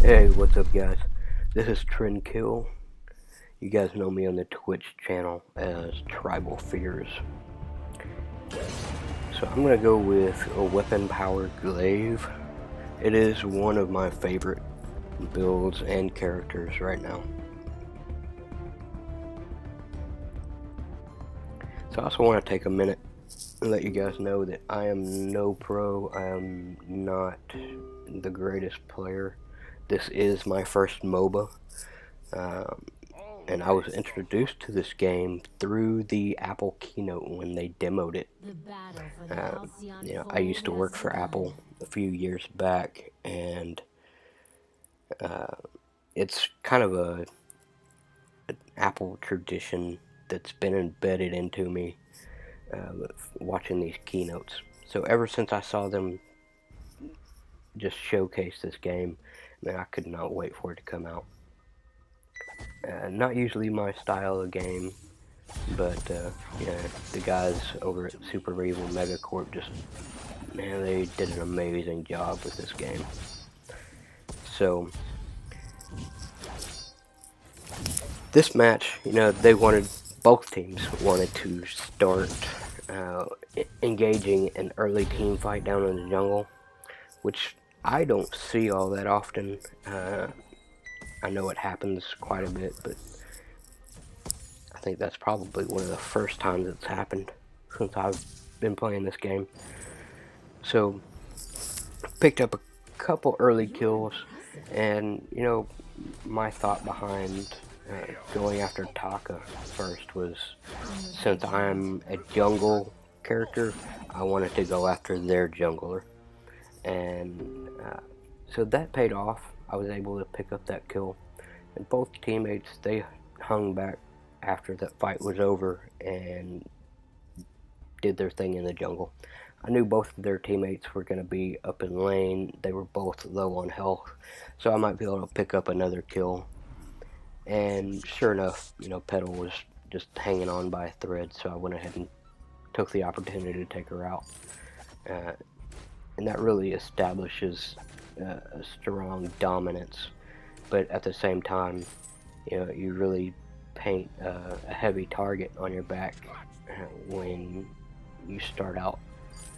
Hey, what's up guys? This is Trend Kill. You guys know me on the Twitch channel as Tribal Fears. So I'm gonna go with a weapon powered glaive. It is one of my favorite builds and characters right now. So I also want to take a minute and let you guys know that I am no pro. I am not the greatest player. This is my first MOBA. And I was introduced to this game through the Apple keynote when they demoed it. I used to work for Apple a few years back, and it's kind of an Apple tradition that's been embedded into me watching these keynotes. So ever since I saw them just showcase this game, man, I could not wait for it to come out. Not usually my style of game, but the guys over at Super Evil Megacorp man, they did an amazing job with this game. So this match, both teams wanted to start engaging an early team fight down in the jungle, which I don't see all that often. I know it happens quite a bit, but I think that's probably one of the first times it's happened since I've been playing this game. So, picked up a couple early kills, and my thought behind going after Taka first was, since I'm a jungle character, I wanted to go after their jungler, and so that paid off. I was able to pick up that kill, and both teammates, they hung back after that fight was over and did their thing in the jungle. I knew both of their teammates were going to be up in lane. They were both low on health, so I might be able to pick up another kill. And sure enough, Petal was just hanging on by a thread, so I went ahead and took the opportunity to take her out. And that really establishes a strong dominance, but at the same time, you really paint a heavy target on your back when you start out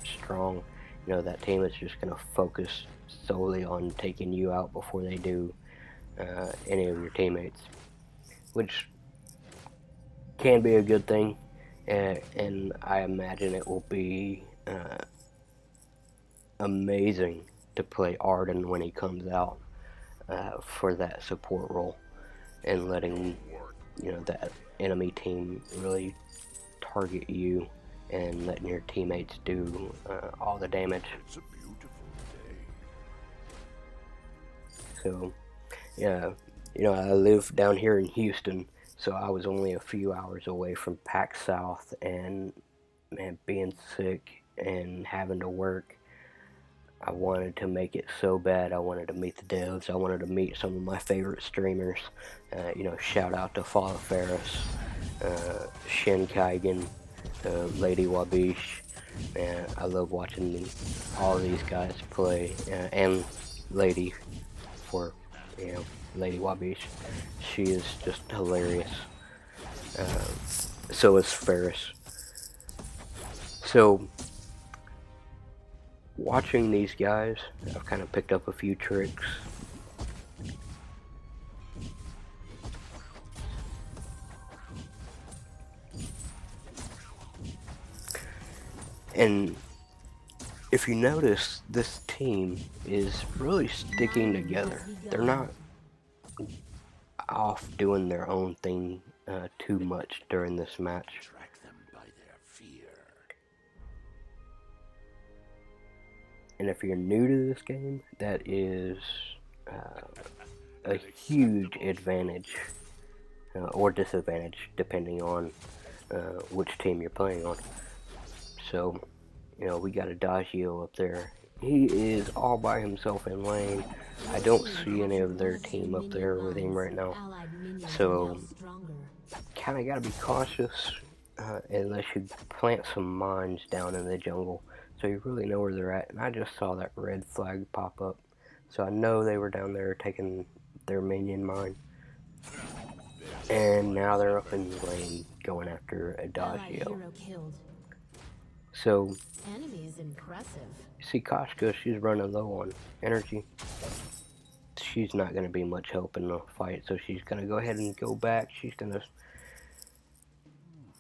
strong. That team is just going to focus solely on taking you out before they do any of your teammates, which can be a good thing, and I imagine it will be amazing to play Arden when he comes out for that support role, and letting that enemy team really target you and letting your teammates do all the damage. It's a beautiful day. So I live down here in Houston, so I was only a few hours away from PAX South, and man, being sick and having to work, I wanted to make it so bad. I wanted to meet the devs. I wanted to meet some of my favorite streamers. Shout out to Fall Ferris, Shin Kaigan, Lady Wabish. I love watching all these guys play, and Lady, for Lady Wabish. She is just hilarious. So is Ferris. So, watching these guys, I've kind of picked up a few tricks. And if you notice, this team is really sticking together. They're not off doing their own thing too much during this match. Track them by their fear. And if you're new to this game, that is a huge advantage or disadvantage depending on which team you're playing on. So, we got Adagio up there. He is all by himself in lane. I don't see any of their team up there with him right now. So, kind of got to be cautious unless you plant some mines down in the jungle, so you really know where they're at. And I just saw that red flag pop up, So I know they were down there taking their minion mine. And now they're up in lane going after Adagio. So, Enemy is impressive. see Koshka, she's running low on energy. She's not going to be much help in the fight, so she's going to go ahead and go back. She's going to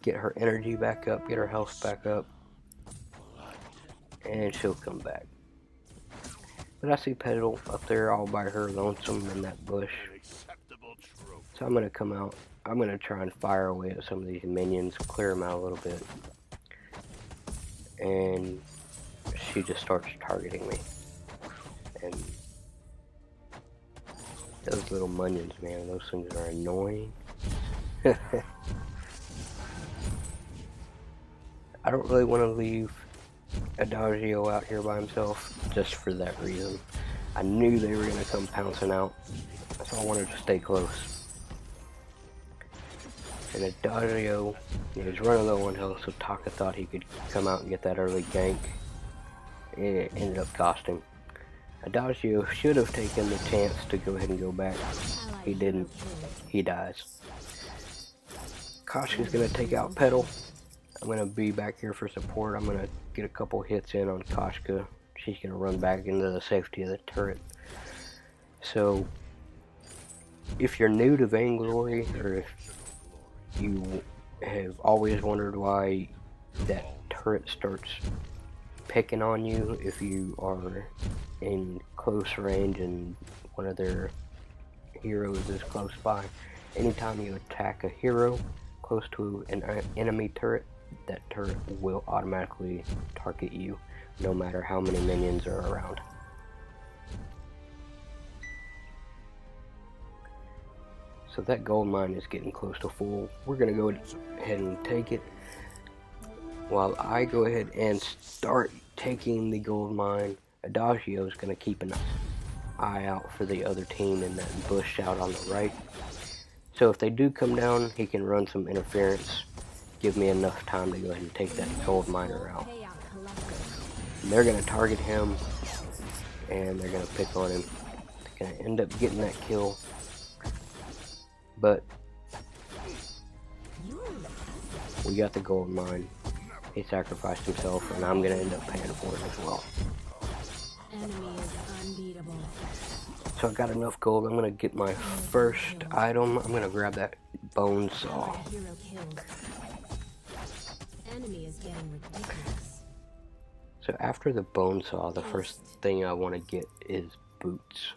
get her energy back up, get her health back up, and she'll come back. But I see Petal up there all by her lonesome in that bush. So I'm going to come out. I'm going to try and fire away at some of these minions, clear them out a little bit. And she just starts targeting me. And those little minions, man, those things are annoying. I don't really want to leave Adagio out here by himself, just for that reason. I knew they were going to come pouncing out, so I wanted to stay close. And Adagio, he was running low on health, so Taka thought he could come out and get that early gank. It ended up costing. Adagio should have taken the chance to go ahead and go back. He didn't. He dies. Koshka's going to take out Petal. I'm going to be back here for support. I'm going to get a couple hits in on Koshka. She's going to run back into the safety of the turret. So, if you're new to VainGlory, or if you have always wondered why that turret starts picking on you if you are in close range and one of their heroes is close by, anytime you attack a hero close to an enemy turret, that turret will automatically target you, no matter how many minions are around. So that gold mine is getting close to full. We're going to go ahead and take it. While I go ahead and start taking the gold mine, Adagio is going to keep an eye out for the other team in that bush out on the right. So if they do come down, he can run some interference, give me enough time to go ahead and take that gold miner out. And they're going to target him, and they're going to pick on him. They're going to end up getting that kill. But we got the gold mine. He sacrificed himself, and I'm going to end up paying for it as well. Enemy is unbeatable. So I got enough gold. I'm going to get my first item. I'm going to grab that bone saw. Hero killed. Enemy is getting ridiculous. So after the bone saw, the first thing I want to get is boots.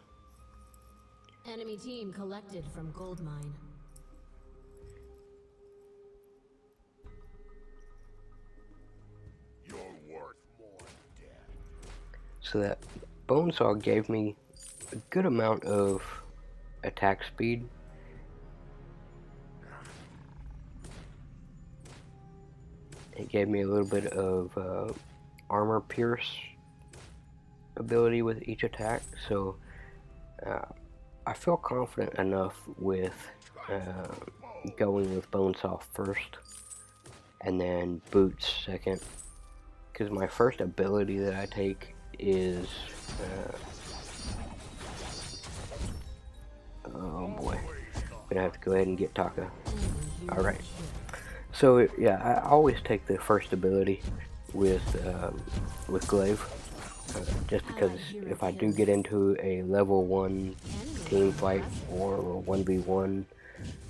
Enemy team collected from gold mine. You're worth more than death. So that bone saw gave me a good amount of attack speed. It gave me a little bit of armor pierce ability with each attack, so I feel confident enough with going with Bonesaw first and then Boots second, because my first ability that I take is oh boy, I'm gonna have to go ahead and get Taka. Alright, so yeah, I always take the first ability with Glaive, just because if I do get into a level 1 team fight or 1v1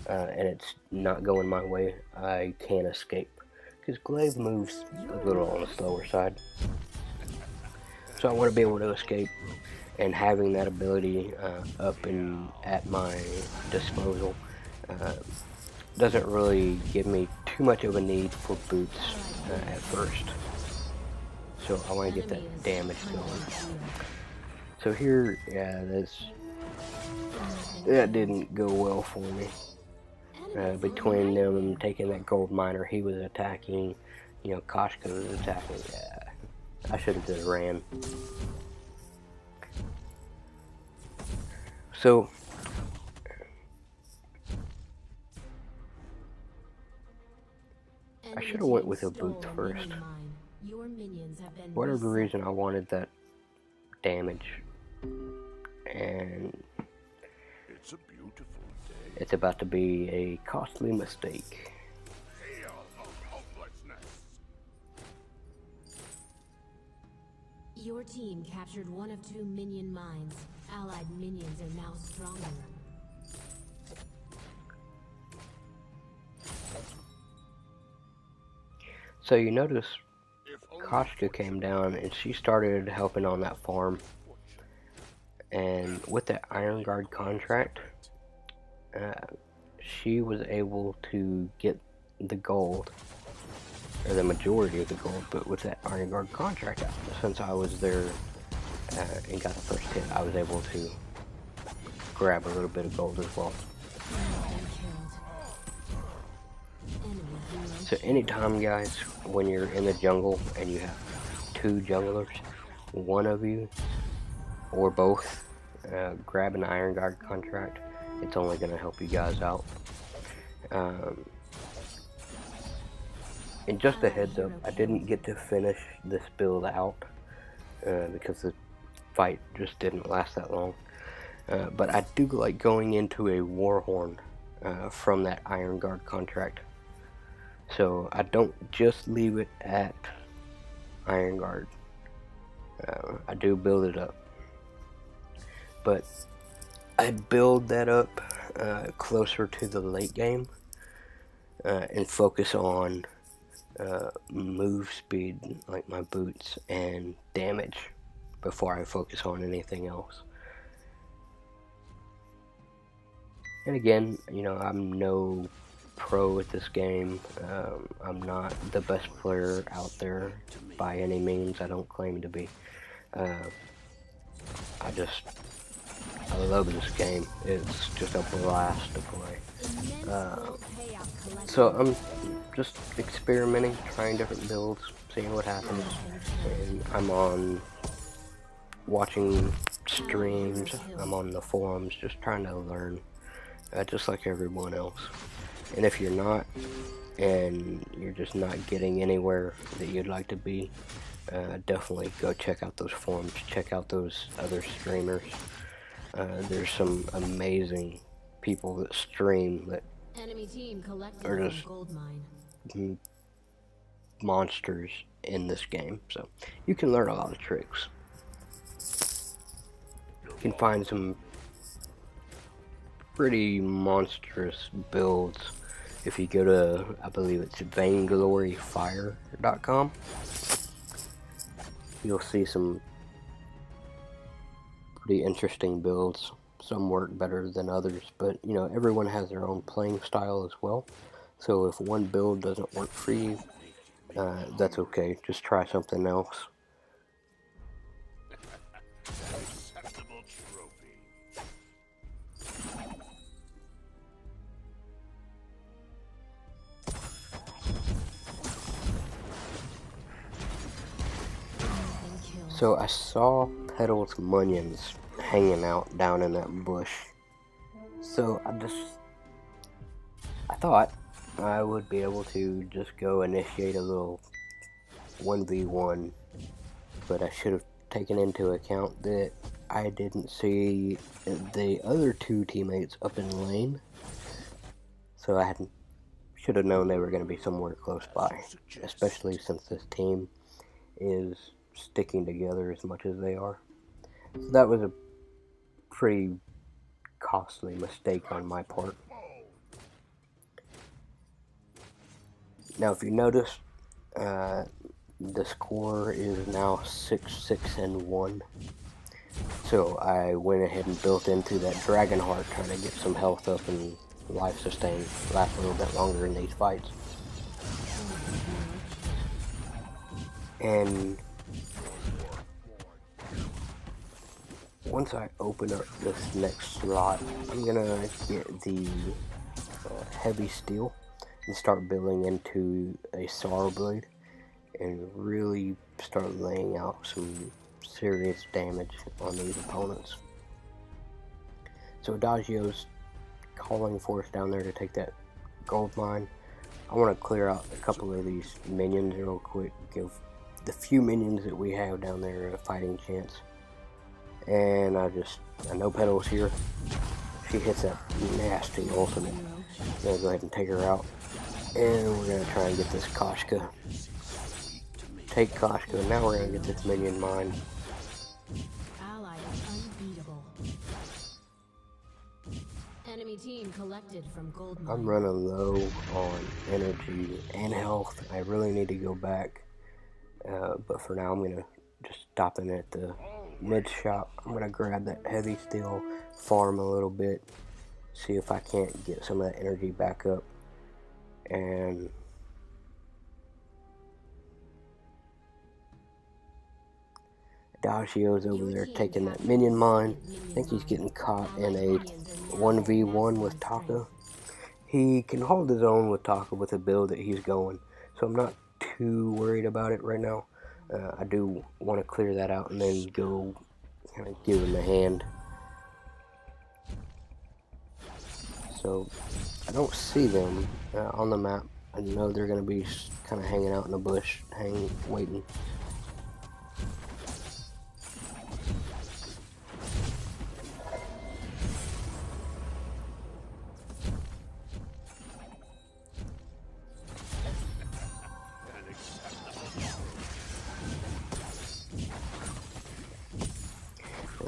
and it's not going my way, I can escape, because Glaive moves a little on the slower side. So I want to be able to escape, and having that ability up and at my disposal doesn't really give me too much of a need for boots at first. So I want to get that damage going. So here, yeah, that didn't go well for me. Between them taking that gold miner, he was attacking, you know, Koshka was attacking. Yeah, I should have just ran. So I should have went with a boot first. Whatever reason, I wanted that damage. it's about to be a costly mistake. Feel of hopelessness. Your team captured one of 2 minion mines. Allied minions are now stronger. So you notice If only Koshka came down and she started helping on that farm. And with that Iron Guard contract, she was able to get the gold, or the majority of the gold. But with that Iron Guard contract, since I was there and got the first hit, I was able to grab a little bit of gold as well. So anytime, guys, when you're in the jungle and you have 2 junglers, one of you or both grab an Iron Guard contract, it's only going to help you guys out. And just a heads up, I didn't get to finish this build out because the fight just didn't last that long. But I do like going into a Warhorn from that Iron Guard contract. So I don't just leave it at Iron Guard. I do build it up. But I build that up closer to the late game and focus on move speed, like my boots, and damage before I focus on anything else. And again, you know, I'm no pro at this game. I'm not the best player out there by any means. I don't claim to be. I love this game. It's just a blast to play. So I'm just experimenting, trying different builds, seeing what happens. And I'm on watching streams, I'm on the forums, just trying to learn, just like everyone else. And if you're not, and you're just not getting anywhere that you'd like to be, definitely go check out those forums, check out those other streamers. There's some amazing people that stream that Enemy team collected are from just gold mine. monsters in this game. So you can learn a lot of tricks. You can find some pretty monstrous builds if you go to, I believe it's VainGloryFire.com. You'll see some pretty interesting builds. Some work better than others, but you know, everyone has their own playing style as well. So if one build doesn't work for you, that's okay. Just try something else. acceptable trophy. So I saw Petal's Munions hanging out down in that bush. So I thought I would be able to just go initiate a little 1v1, but I should have taken into account that I didn't see the other 2 teammates up in lane. So I should have known they were going to be somewhere close by, especially since this team is sticking together as much as they are. So that was a pretty costly mistake on my part. Now if you notice, the score is now 6-6-1. So I went ahead and built into that Dragon Heart, trying to get some health up and life sustain, last a little bit longer in these fights. And once I open up this next slot, I'm gonna get the heavy steel and start building into a sorrow blade and really start laying out some serious damage on these opponents. So Adagio's calling for us down there to take that gold mine. I want to clear out a couple of these minions real quick, give the few minions that we have down there a fighting chance. And I know Petal's here. she hits that nasty ultimate. I'm gonna go ahead and take her out. And we're gonna try and get this Koshka. Take Koshka. Now we're gonna get this minion mine. Ally is unbeatable. Enemy team collected from gold mine. I'm running low on energy and health. I really need to go back. But for now, I'm gonna just stop in at the mid shop. I'm gonna grab that heavy steel, farm a little bit, see if I can't get some of that energy back up. And Adagio's over there taking that minion mine. I think he's getting caught in a 1v1 with Taka. He can hold his own with Taka with the build that he's going, so I'm not too worried about it right now. I do want to clear that out and then go kind of give him a hand. So I don't see them on the map. I know they're going to be kind of hanging out in the bush, waiting.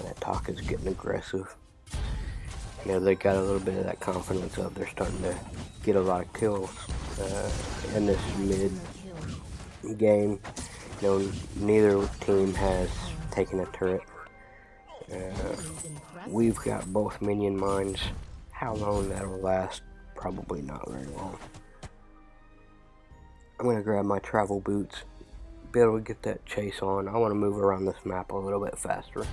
That Taka's getting aggressive. You know, they got a little bit of that confidence up. They're starting to get a lot of kills in this mid game. You know, neither team has taken a turret. We've got both minion mines. How long that'll last? Probably not very long. I'm gonna grab my travel boots, be able to get that chase on. I want to move around this map a little bit faster,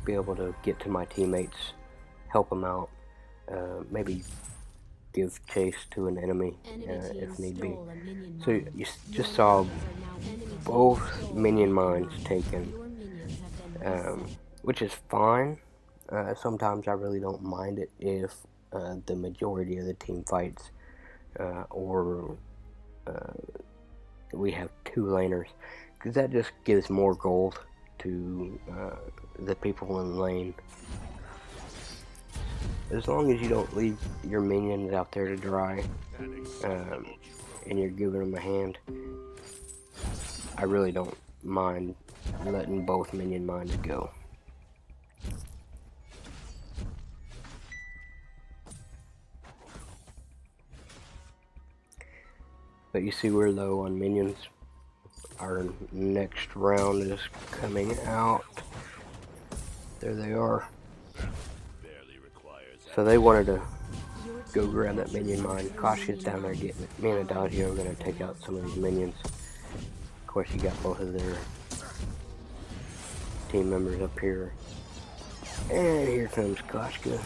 be able to get to my teammates, help them out, maybe give chase to an enemy if need be. So you just saw both minion mines taken, which is fine. Sometimes I really don't mind it if the majority of the team fights or we have two laners, because that just gives more gold to the people in the lane. As long as you don't leave your minions out there to dry and you're giving them a hand, I really don't mind letting both minion mines go. But you see we're low on minions. Our next round is coming out. There they are. So they wanted to go grab that minion mine. Koshka's down there getting it. Me and Adagio are going to take out some of these minions. Of course, you got both of their team members up here. And here comes Koshka.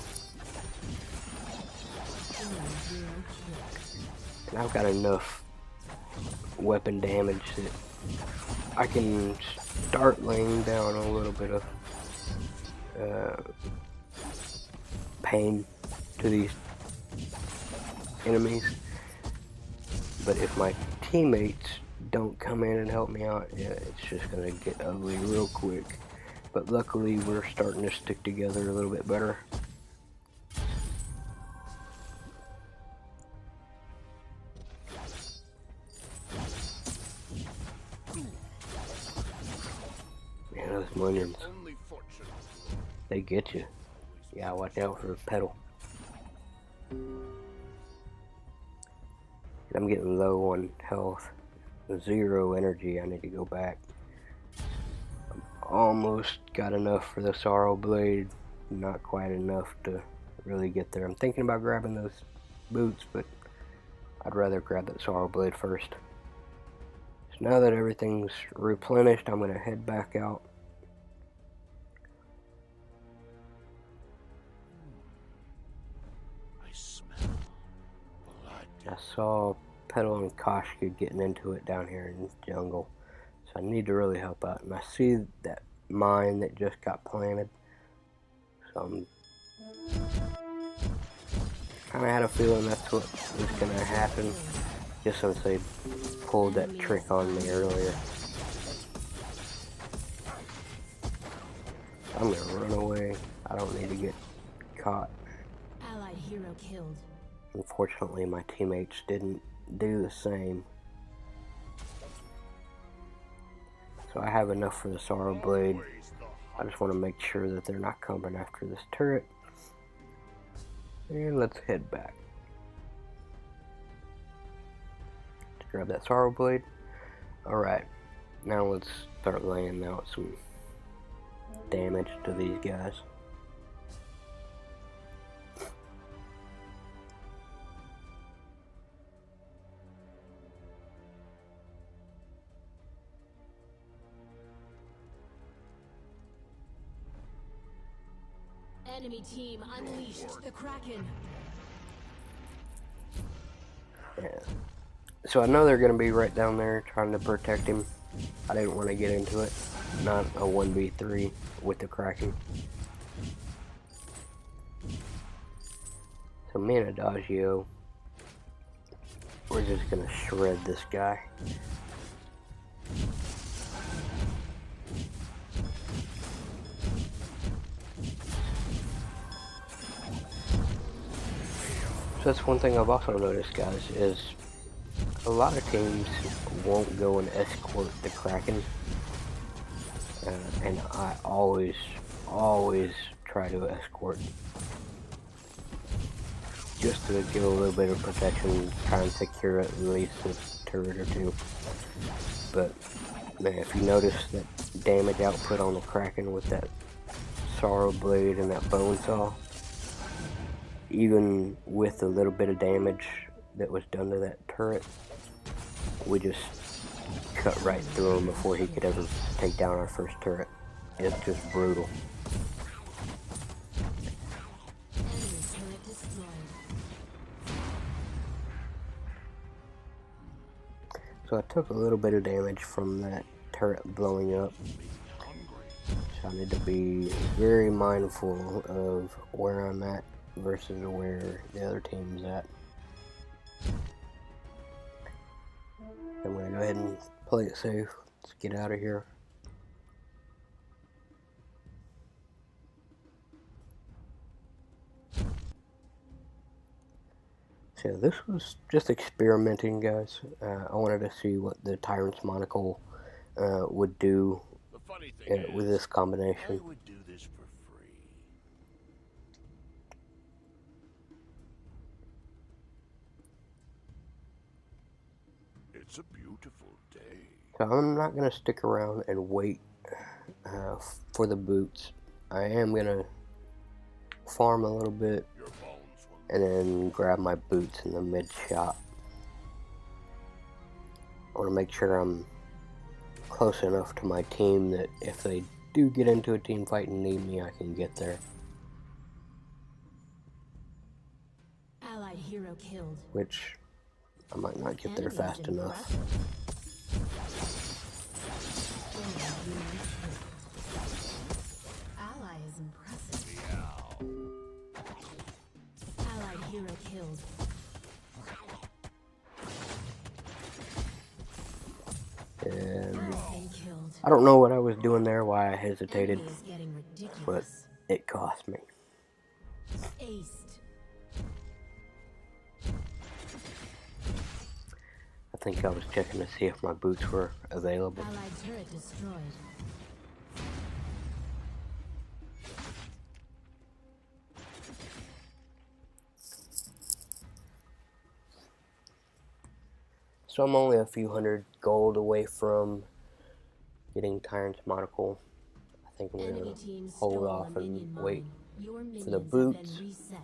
And I've got enough weapon damage that I can start laying down a little bit of pain to these enemies. But if my teammates don't come in and help me out, yeah, it's just gonna get ugly real quick. But luckily we're starting to stick together a little bit better. Man, those minions, they get you. Yeah, watch out for the pedal. I'm getting low on health. 0 energy. I need to go back. I'm almost got enough for the Sorrow Blade. Not quite enough to really get there. I'm thinking about grabbing those boots, but I'd rather grab that Sorrow Blade first. So now that everything's replenished, I'm going to head back out. I saw Petal and Koshka getting into it down here in the jungle, so I need to really help out. And I see that mine that just got planted, so I'm kind of had a feeling that's what was going to happen, just since they pulled that trick on me earlier. I'm going to run away. I don't need to get caught. Allied hero killed. Unfortunately, my teammates didn't do the same. So I have enough for the Sorrow Blade. I just want to make sure that they're not coming after this turret. And let's head back. Let's grab that Sorrow Blade. Alright, now let's start laying out some damage to these guys. Enemy team unleashed the Kraken. Yeah. So I know they're going to be right down there trying to protect him. I didn't want to get into it. Not a 1v3 with the Kraken. So me and Adagio, we're just going to shred this guy. So that's one thing I've also noticed, guys, is a lot of teams won't go and escort the Kraken, and I always try to escort, just to give a little bit of protection, try and secure at least a turret or two. But man, if you notice that damage output on the Kraken with that Sorrow Blade and that Bone Saw, even with a little bit of damage that was done to that turret, we just cut right through him before he could ever take down our first turret. It's just brutal. Enemy turret destroyed. So I took a little bit of damage from that turret blowing up. So I need to be very mindful of where I'm at versus where the other team's at. I'm going to go ahead and play it safe. Let's get out of here. So this was just experimenting, guys. I wanted to see what the Tyrant's Monocle would do with this combination. I would do this for free. It's a beautiful day. So I'm not going to stick around and wait for the boots. I am going to farm a little bit Your bones will and then grab my boots in the mid shop. I want to make sure I'm close enough to my team that if they do get into a team fight and need me, I can get there. Allied hero killed. Which I might not get there fast enough. Ally is impressive. Allied hero killed. And Been killed. I don't know what I was doing there, why I hesitated, Enemy is getting but ridiculous. it cost me. Aced. I think I was checking to see if my boots were available. Allied turret destroyed. So I'm only a few hundred gold away from getting Tyrant's Monocle. I think I'm Enemy going team to hold stole off a minion and mine. wait Your for the minions have boots. been reset.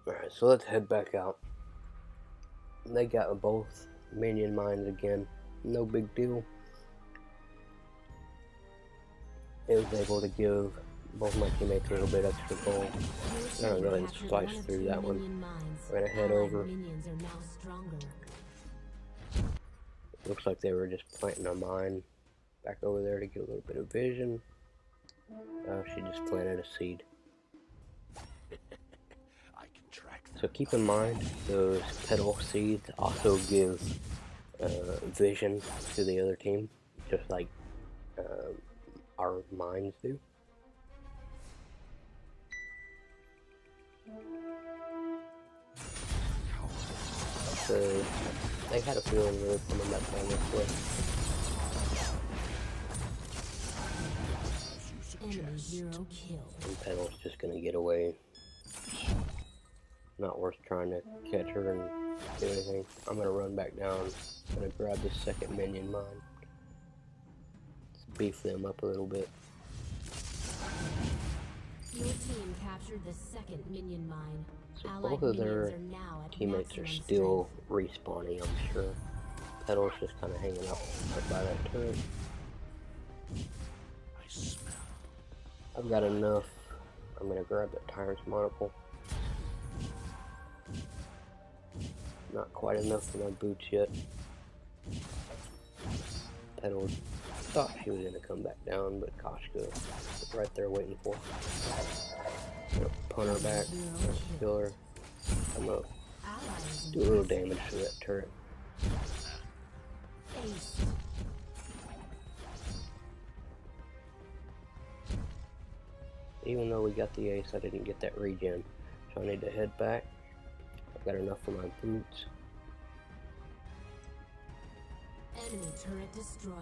Alright, so let's head back out. They got both minion mines again. No big deal. It was able to give both my teammates a little bit extra gold. I'm gonna go ahead and slice through that one. We're gonna head over. Minions are now stronger. Looks like they were just planting a mine back over there to get a little bit of vision. She just planted a seed. I can track them. So keep in mind, those petal seeds also give vision to the other team, just like our mines do. So they had a feeling we were coming back down this way. Enemy hero killed. And Petal's just gonna get away. Not worth trying to catch her and do anything. I'm gonna run back down. I'm gonna grab this second minion mine. Let's beef them up a little bit. Your team captured the second minion mine. So Allied both of minions their are now at teammates are maximum still respawning, I'm sure. Petal's just kind of hanging out right by that turret. I smell. I've got enough. I'm gonna grab that Tyrant's monocle. Not quite enough for my boots yet. Petal thought she was gonna come back down, but Koshka was right there waiting for her. I'm gonna punt her back, kill her. I'm gonna Allies do a little damage to that turret. ace. Even though we got the ace, I didn't get that regen, so I need to head back. I've got enough for my boots. Enemy turret destroyed.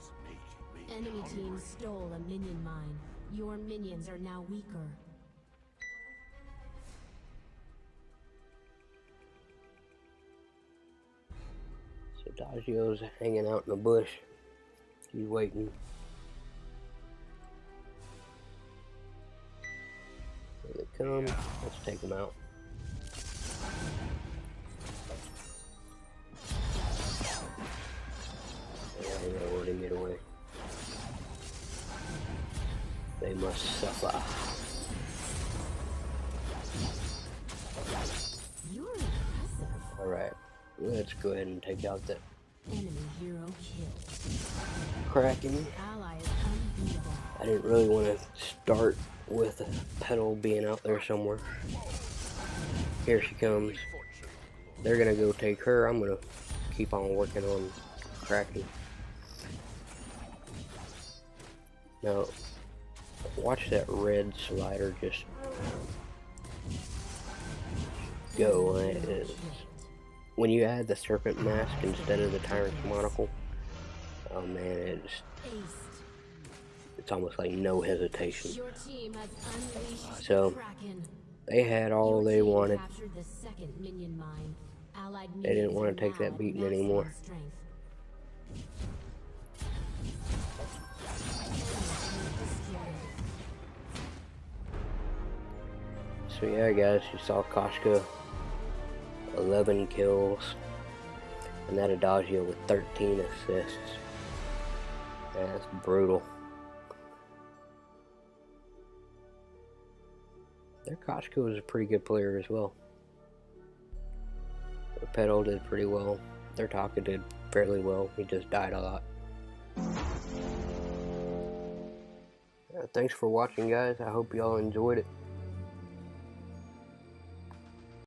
Is making me Enemy team hungry. stole a minion mine. Your minions are now weaker. So Dagio's hanging out in the bush. He's waiting. Here they come. Let's take them out. Yeah, they already get away. They must suffer. You're impressive. Alright, let's go ahead and take out that Enemy hero killed. Kraken. Ally is unbeatable. I didn't really want to start with a Petal being out there somewhere. Here she comes. They're gonna go take her. I'm gonna keep on working on Kraken. Now, watch that red slider just go. When you add the serpent mask instead of the tyrant's monocle, oh man, it's almost like no hesitation. Your team has unleashed So, the Kraken. they had all Your they team wanted. captured the second minion mine. Allied They didn't minions want are to take now that at beating maximum anymore. strength. So yeah guys, you saw Koshka 11 kills and that Adagio with 13 assists. That's brutal. Their Koshka was a pretty good player as well. Their Petal did pretty well. Their Taka did fairly well. He just died a lot. Thanks for watching guys. I hope y'all enjoyed it.